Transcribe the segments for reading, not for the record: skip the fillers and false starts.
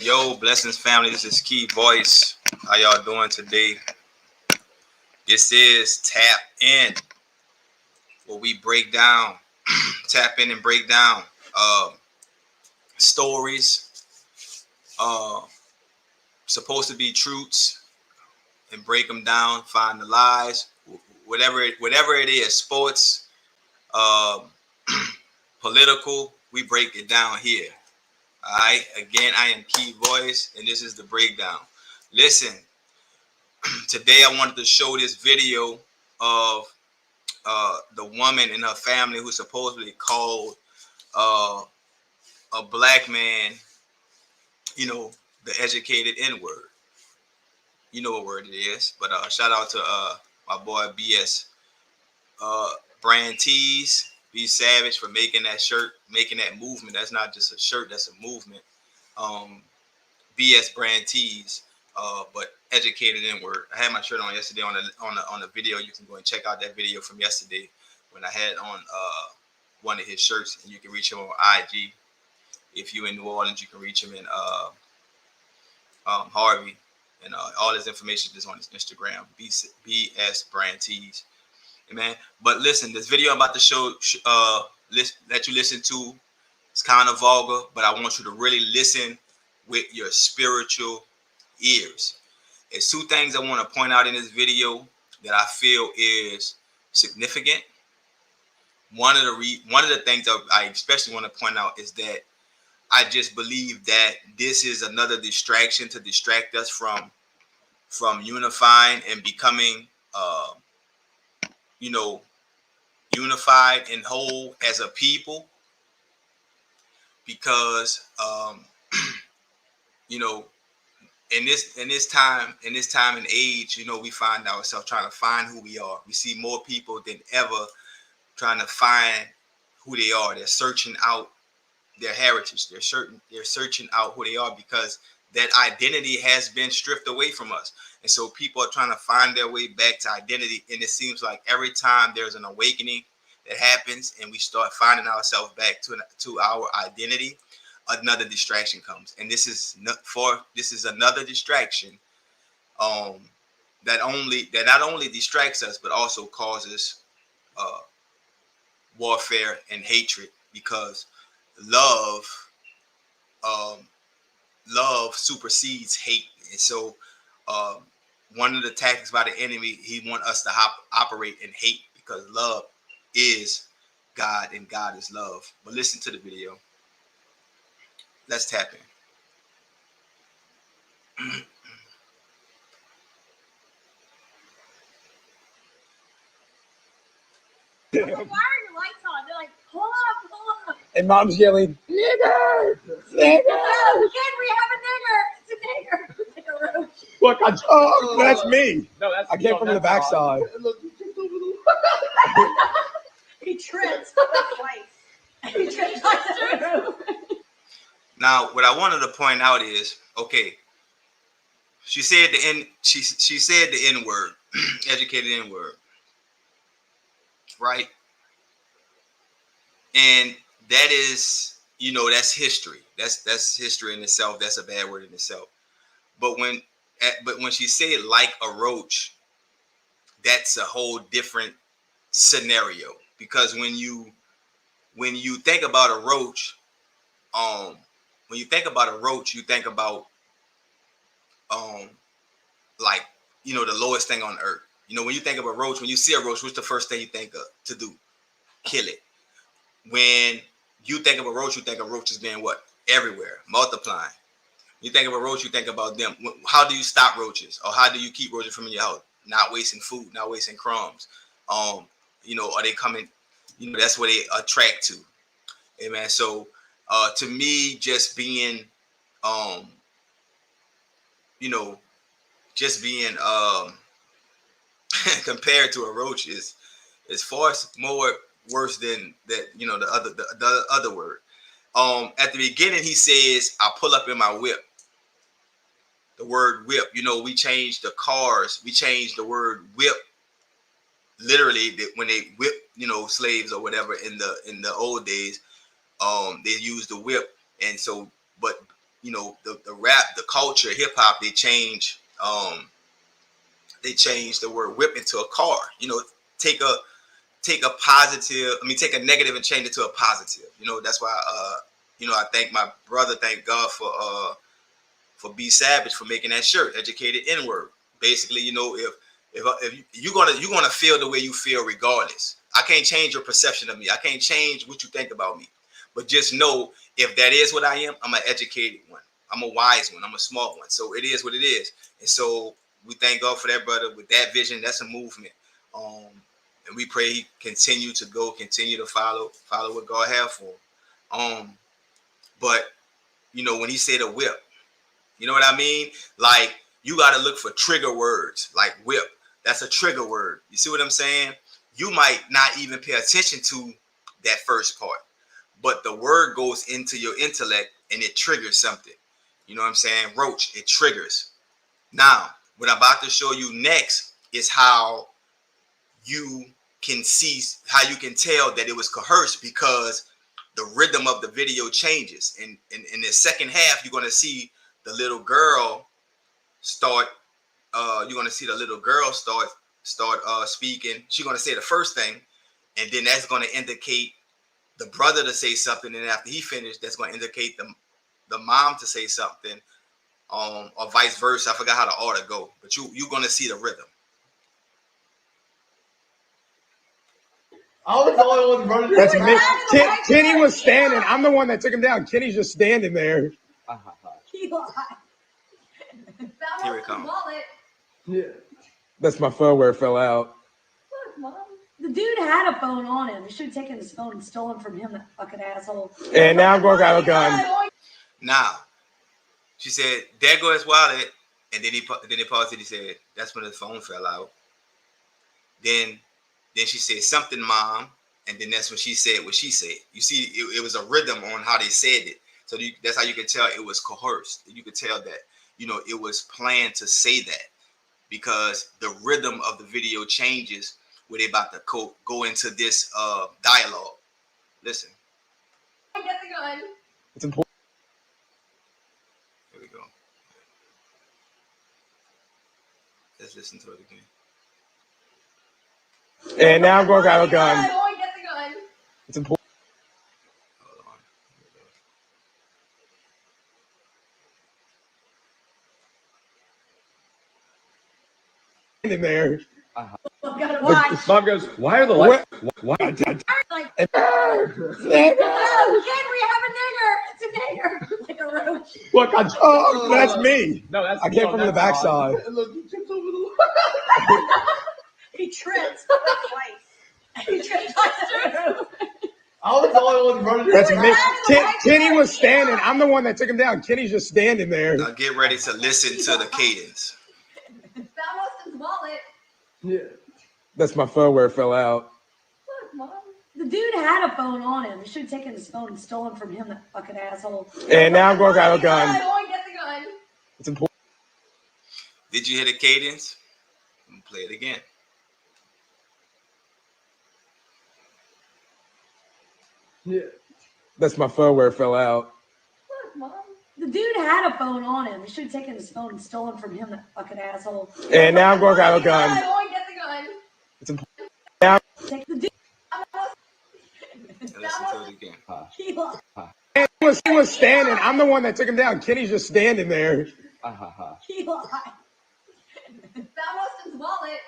Yo, blessings family. This is Key Voice. How y'all doing today? This is Tap In, where we break down, tap in and break down stories, uh, supposed to be truths, and break them down, find the lies, whatever it is, sports, uh, political. We break it down here. All right. Again, I am Key Voice, and this is the breakdown. Listen, today I wanted to show this video of the woman and her family who supposedly called uh, a black man, the educated N word. You know what word it is. But shout out to my boy BS Brand Tees, B Savage, for making that shirt, making that movement. That's not just a shirt, that's a movement. BS Brand Tees, but educated N word. I had my shirt on yesterday on the video. You can go and check out that video from yesterday when I had on one of his shirts, and you can reach him on IG. If you in New Orleans, you can reach him in Harvey, and all his information is on his Instagram, BS Brand Tees. Man, but listen, this video I'm about to show, let you listen to, it's kind of vulgar, but I want you to really listen with your spiritual ears. There's two things I want to point out in this video that I feel is significant. One of the things I especially want to point out is that I just believe that this is another distraction to distract us from unifying and becoming, unified and whole as a people. Because, in this time and age, we find ourselves trying to find who we are. We see more people than ever trying to find who they are. They're searching out their heritage. They're searching out who they are, because that identity has been stripped away from us. And so people are trying to find their way back to identity. And it seems like every time there's an awakening that happens and we start finding ourselves back to our identity, another distraction comes. And this is another distraction that not only distracts us, but also causes warfare and hatred, because love supersedes hate. And so one of the tactics by the enemy, he wants us to operate in hate, because love is God and God is love. But listen to the video. Let's tap in. Why are your lights on? They're like, pull up. And mom's yelling, nigger! Nigger! No, kid, we have a nigger! It's a nigger! It's like a roach. Look, that's me. No, I came from the backside. He tripped twice. He tripped twice. Now, what I wanted to point out is, okay, she said she said the N word, educated N word, right? And that is, that's history. That's history in itself. That's a bad word in itself. But when she said like a roach, that's a whole different scenario. Because when you think about a roach, you think about like, the lowest thing on earth. When you think of a roach, when you see a roach, what's the first thing you think of to do? Kill it. When you think of a roach, you think of roaches being what? Everywhere, multiplying. You think of a roach, you think about them. How do you stop roaches? Or how do you keep roaches from your house? Not wasting food, not wasting crumbs. Are they coming? That's what they attract to. Amen. So to me, just being compared to a roach is far more worse than that. The other word. At the beginning, he says, "I pull up in my whip." The word whip. We changed the cars. We changed the word whip. Literally, when they whip, slaves or whatever in the old days, they used the whip. And so, but you know, the rap, the culture, hip hop, they change the word whip into a car. You know, take a positive, take a negative and change it to a positive. You know, that's why you know, I thank my brother, thank God for B Savage for making that shirt, Educated N-word. Basically, you know, if you're gonna feel the way you feel regardless. I can't change your perception of me. I can't change what you think about me. But just know, if that is what I am, I'm an educated one. I'm a wise one. I'm a smart one. So it is what it is. And so we thank God for that, brother. With that vision, that's a movement. And we pray he continue to follow what God have for him. But you know, when he said a whip, you know what I mean? Like, you got to look for trigger words like whip. That's a trigger word. You see what I'm saying? You might not even pay attention to that first part, but the word goes into your intellect and it triggers something. You know what I'm saying? Roach, it triggers. Now, what I'm about to show you next is how you can tell that it was coerced, because the rhythm of the video changes. And in the second half, you're going to see the little girl start speaking. She's going to say the first thing, and then that's going to indicate the brother to say something, and after he finished, that's going to indicate the mom to say something, or vice versa. I forgot how the order go, but you're going to see the rhythm. I was the only one running. That's me. Kenny was standing. I'm the one that took him down. Kenny's just standing there. He lied. Here it comes. Yeah. That's my phone where it fell out. Look, Mom. The dude had a phone on him. He should have taken his phone and stolen from him, that fucking asshole. And now I'm going to have a gun. Now, she said, there goes his wallet. And then he paused it. He said, that's when his phone fell out. Then she said, something, Mom. And then that's when she said what she said. You see, it was a rhythm on how they said it. So that's how you can tell it was coerced. You could tell that, you know, it was planned to say that, because the rhythm of the video changes where they about to go into this dialogue. Listen. Get the gun. It's important. Here we go. Let's listen to it again. And now I'm going to have a gun. Get the gun. It's important. Hold on. In there. Mom goes, why are the lights? Why? Like, Nigger! can we have a nigger? It's a nigger. Like a roach. Look, that's me. No, I came from the backside. He tripped twice. He tripped twice. I was the only one running. That's me. Kenny was standing. I'm the one that took him down. Kenny's just standing there. Now get ready to listen to the cadence. That was his wallet. Yeah. That's my phone where it fell out. Look, Mom. The dude had a phone on him. He should have taken his phone and stolen from him, that fucking asshole. And now I'm going to have a gun. Get the gun. It's important. Did you hear the cadence? I'm gonna play it again. Yeah. That's my phone where it fell out. Look, Mom. The dude had a phone on him. He should have taken his phone and stolen from him, that fucking asshole. And now I'm going to have a gun. Get the gun. It's important. Now. Take the dude. Listen to it again. He lied. He was standing. I'm the one that took him down. Kenny's just standing there. He lied. That was his wallet.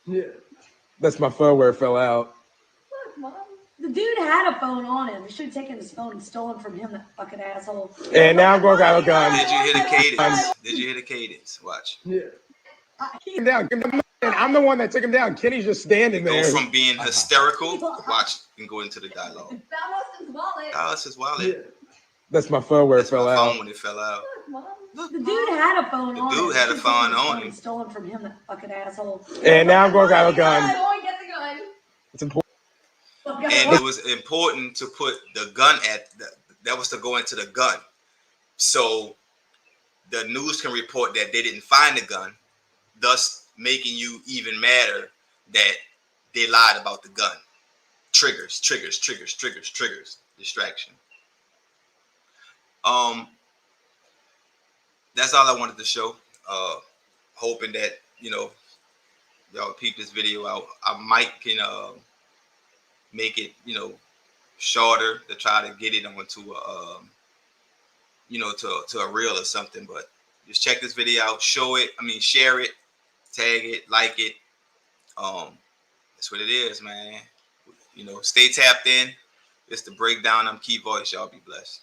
Yeah. That's my phone where it fell out. Look, Mom. The dude had a phone on him. He should have taken his phone and stolen from him, that fucking asshole. And now I'm going to have a gun. Did you hear the cadence? Did you hear the cadence? Watch. Yeah. I'm the one that took him down. Kenny's just standing there. Go from being hysterical, watch, and go into the dialogue. That was his wallet. That was his wallet. Yeah. That's my phone where it fell out. Phone when it fell out. Look, the dude had a phone on him. The dude had a phone on him. Stolen from him, that fucking asshole. And now I'm going to have a gun. Get the gun. It's important. And it was important to put the gun that was to go into the gun. So the news can report that they didn't find the gun, thus making you even madder that they lied about the gun. Triggers. Distraction. that's all I wanted to show. Hoping that, you know, y'all peep this video out. I might can make it, you know, shorter to try to get it onto a you know, to a reel or something. But just check this video out, share it, tag it, like it. That's what it is, man. You know, stay tapped in. It's the breakdown. I'm Key Voice. Y'all be blessed.